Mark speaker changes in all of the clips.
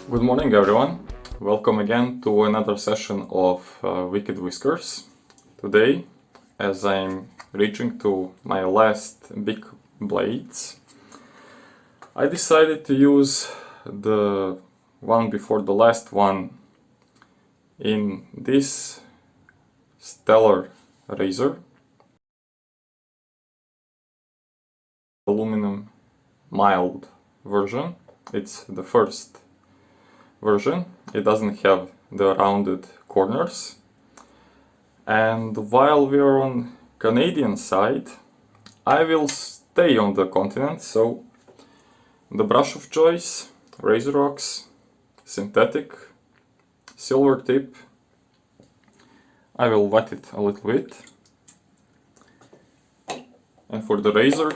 Speaker 1: Good morning everyone, welcome again to another session of Wicked-Whiskers. Today, as I'm reaching to my last big blades, I decided to use the one before the last one in this stellar razor, aluminum mild version. It's the first version. It doesn't have the rounded corners, and while we are on Canadian side, I will stay on the continent, so the brush of choice, Razorocks, synthetic, Silvertip. I will wet it a little bit, and for the razor,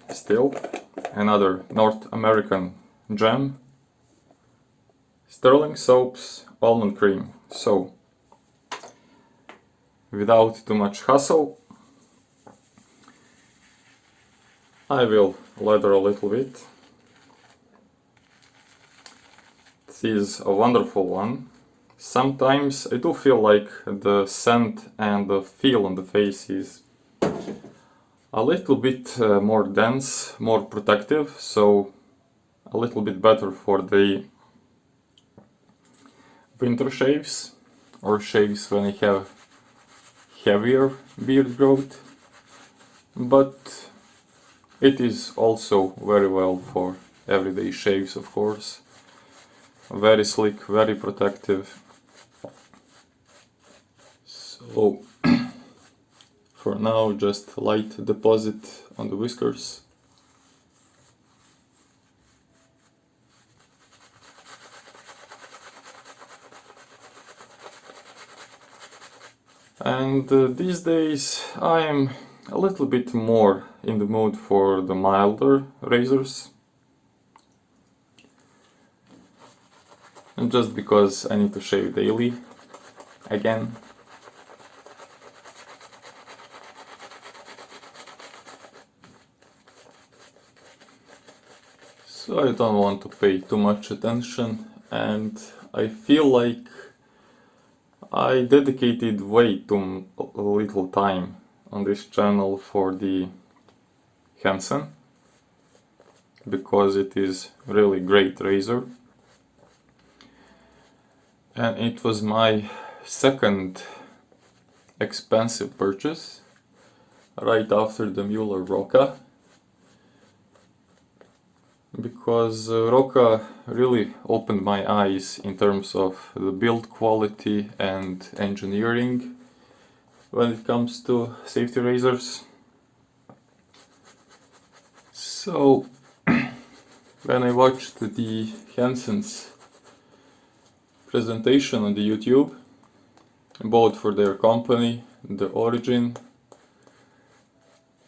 Speaker 1: still another North American gem, Stirling Soaps Almond Creme. So, without too much hassle, I will lather a little bit. This is a wonderful one. Sometimes I do feel like the scent and the feel on the face is a little bit more dense, more protective, so a little bit better for the winter shaves or shaves when I have heavier beard growth, but it is also very well for everyday shaves, of course. Very slick, very protective. So for now, just light deposit on the whiskers. And these days I am a little bit more in the mood for the milder razors. And just because I need to shave daily again. So I don't want to pay too much attention, and I feel like I dedicated way too little time on this channel for the Henson, because it is really great razor, and it was my second expensive purchase right after the Mueller Roca, because Roca really opened my eyes in terms of the build quality and engineering when it comes to safety razors. So when I watched the Henson's presentation on the YouTube, both for their company, the origin,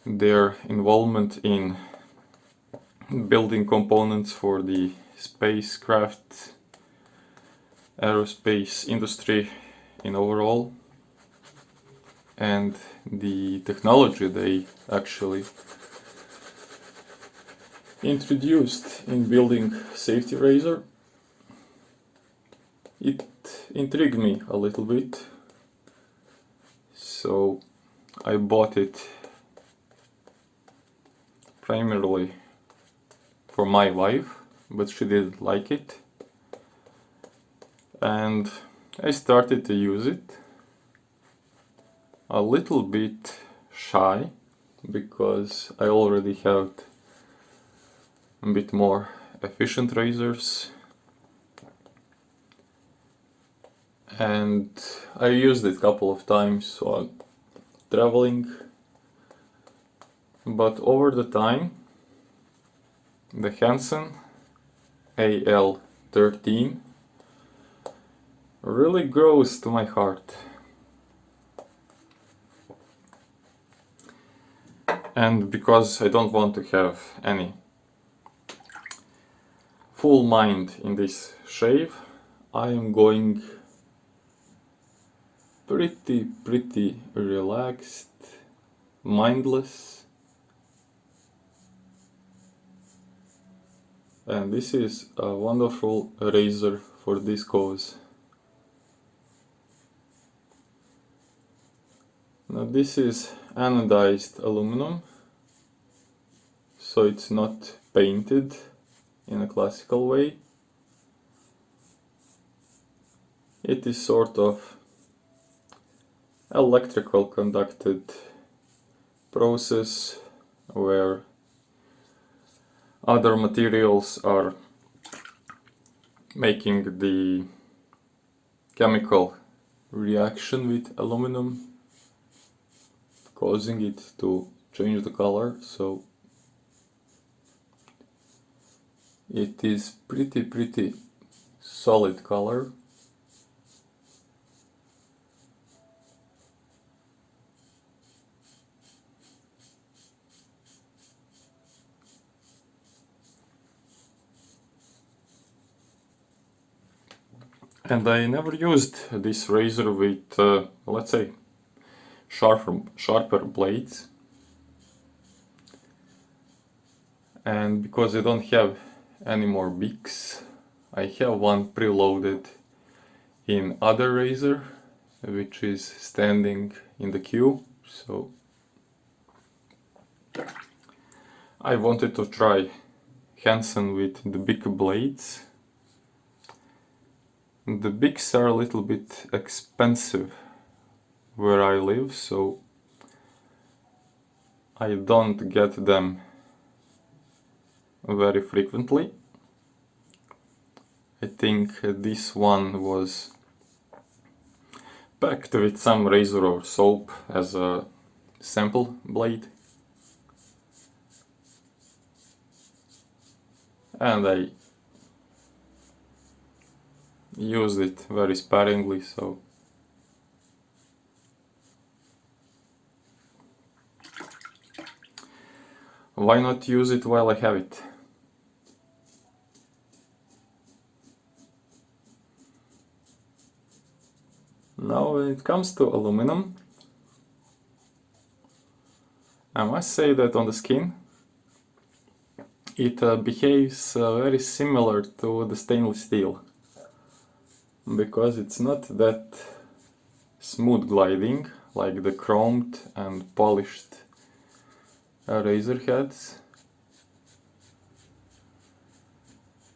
Speaker 1: their involvement in building components for the spacecraft, aerospace industry in overall, and the technology they actually introduced in building safety razor, it intrigued me a little bit, so I bought it primarily for my wife, but she didn't like it, and I started to use it. A little bit shy, because I already have a bit more efficient razors, and I used it a couple of times while traveling, but over the time the Henson AL13 really grows to my heart. And because I don't want to have any full mind in this shave, I am going pretty relaxed, mindless. And this is a wonderful razor for this cause. Now this is anodized aluminum, so it's not painted in a classical way. It is sort of electrical conducted process where other materials are making the chemical reaction with aluminum, causing it to change the color. So it is pretty solid color. And I never used this razor with, let's say, sharper blades. And because I don't have any more beaks, I have one preloaded in other razor, which is standing in the queue. So I wanted to try Henson with the big blades. The bigs are a little bit expensive where I live, so I don't get them very frequently. I think this one was packed with some Razorock soap as a sample blade, and I used it very sparingly, so why not use it while I have it? Now when it comes to aluminum, I must say that on the skin it behaves very similar to the stainless steel, because it's not that smooth gliding like the chromed and polished razor heads,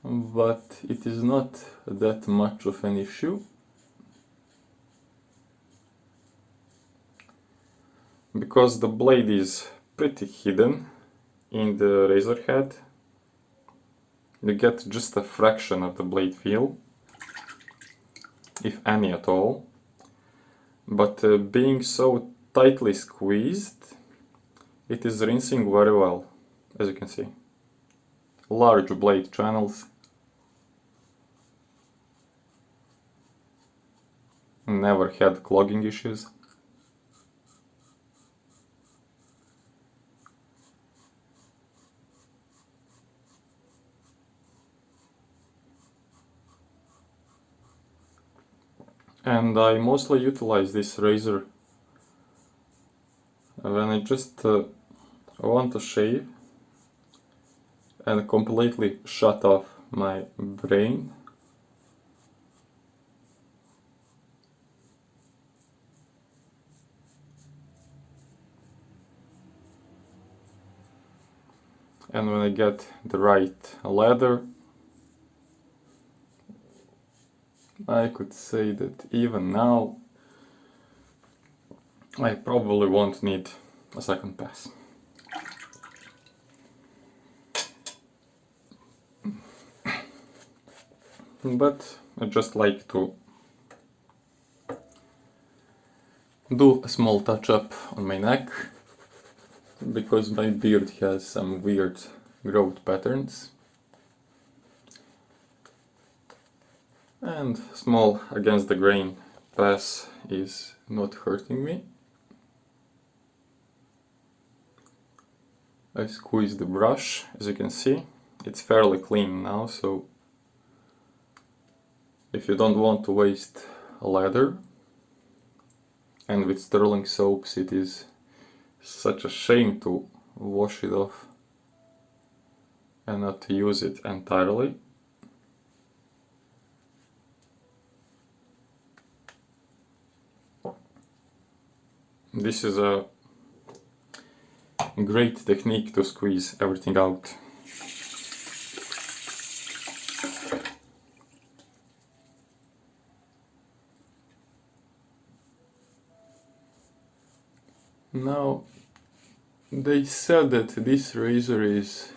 Speaker 1: but it is not that much of an issue, because the blade is pretty hidden in the razor head. You get just a fraction of the blade feel, if any at all, but being so tightly squeezed, it is rinsing very well, as you can see. Large blade channels, never had clogging issues. And I mostly utilize this razor when I just want to shave and completely shut off my brain. And when I get the right leather, I could say that even now I probably won't need a second pass. But I just like to do a small touch-up on my neck, because my beard has some weird growth patterns. And small against the grain pass is not hurting me. I squeeze the brush, as you can see. It's fairly clean now, so if you don't want to waste leather, and with Stirling soaps it is such a shame to wash it off and not to use it entirely. this is a great technique to squeeze everything out. Now, they said that this razor is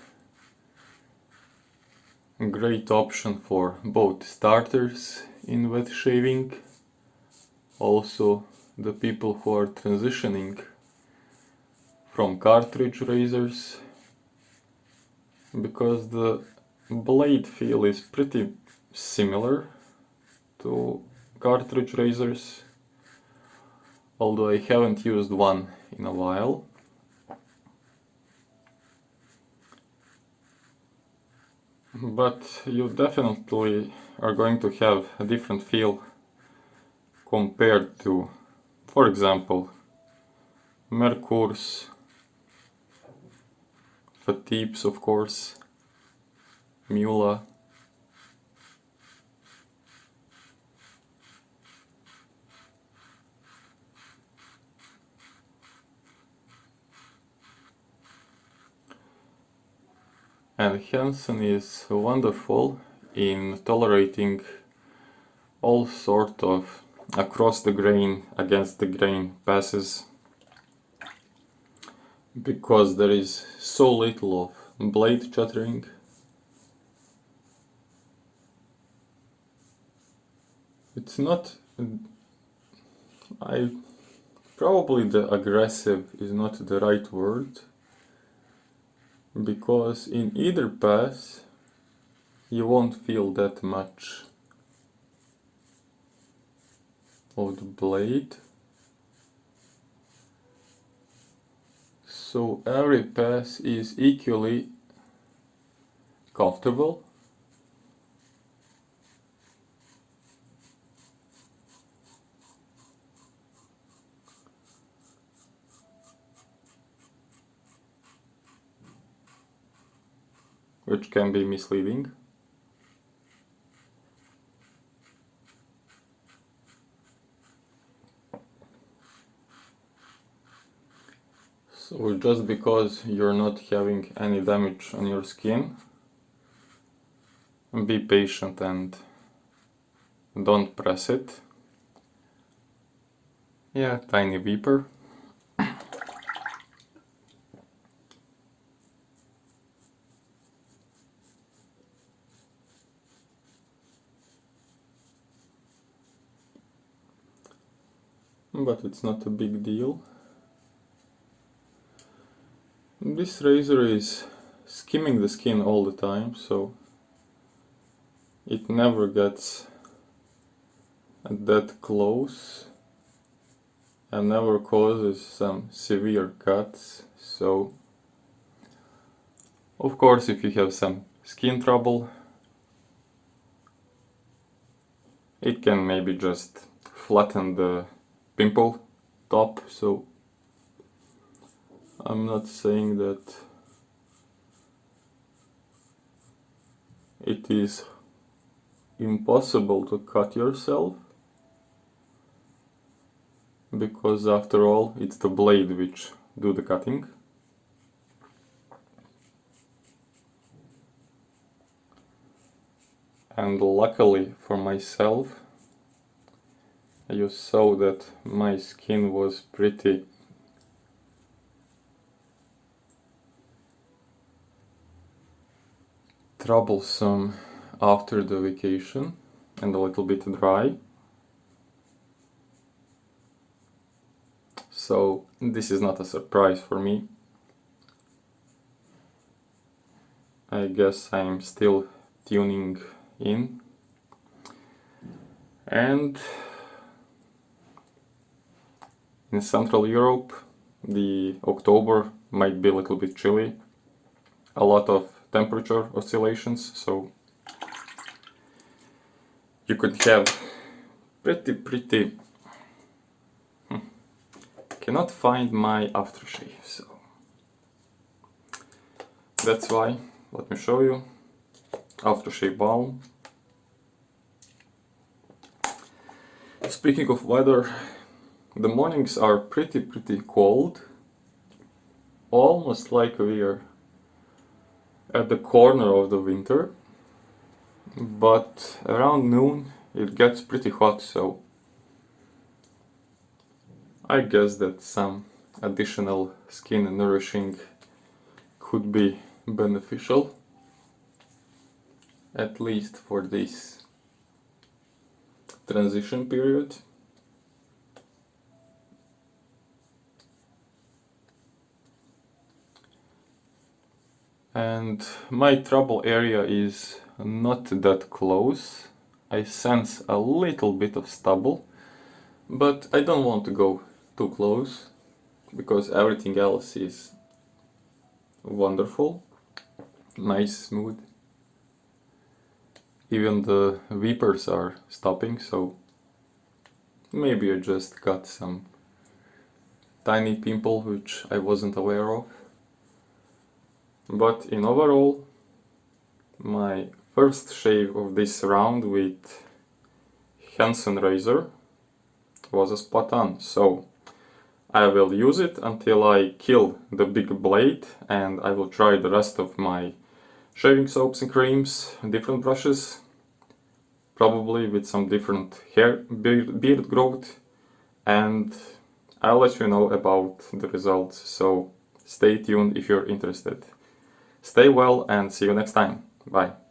Speaker 1: a great option for both starters in wet shaving, also the people who are transitioning from cartridge razors, because the blade feel is pretty similar to cartridge razors, although I haven't used one in a while. But you definitely are going to have a different feel compared to, for example, Mercurs, Fatips, of course, Mula. And Henson is wonderful in tolerating all sort of across the grain, against the grain passes, because there is so little of blade chattering. It's not, probably the aggressive is not the right word, because in either pass you won't feel that much of the blade. So every pass is equally comfortable. Which can be misleading. So just because you're not having any damage on your skin, be patient and don't press it. Yeah, tiny beeper. But it's not a big deal. This razor is skimming the skin all the time, so it never gets that close and never causes some severe cuts. So of course, if you have some skin trouble, it can maybe just flatten the pimple top. So I'm not saying that it is impossible to cut yourself, because after all it's the blade which do the cutting. And luckily for myself, you saw that my skin was pretty troublesome after the vacation and a little bit dry. So this is not a surprise for me. I guess I'm still tuning in. And in Central Europe, the October might be a little bit chilly. A lot of temperature oscillations, so you could have pretty cannot find my aftershave, so that's why, let me show you, aftershave balm. Speaking of weather, The mornings are pretty cold, almost like we're at the corner of the winter, but around noon it gets pretty hot, so I guess that some additional skin nourishing could be beneficial, at least for this transition period. And my trouble area is not that close. I sense a little bit of stubble, but I don't want to go too close because everything else is wonderful, nice, smooth. Even the weepers are stopping, so maybe I just got some tiny pimple which I wasn't aware of. But in overall, my first shave of this round with Henson razor was a spot on, so I will use it until I kill the big blade, and I will try the rest of my shaving soaps and creams, different brushes, probably with some different beard growth, and I'll let you know about the results, so stay tuned if you're interested. Stay well and see you next time. Bye.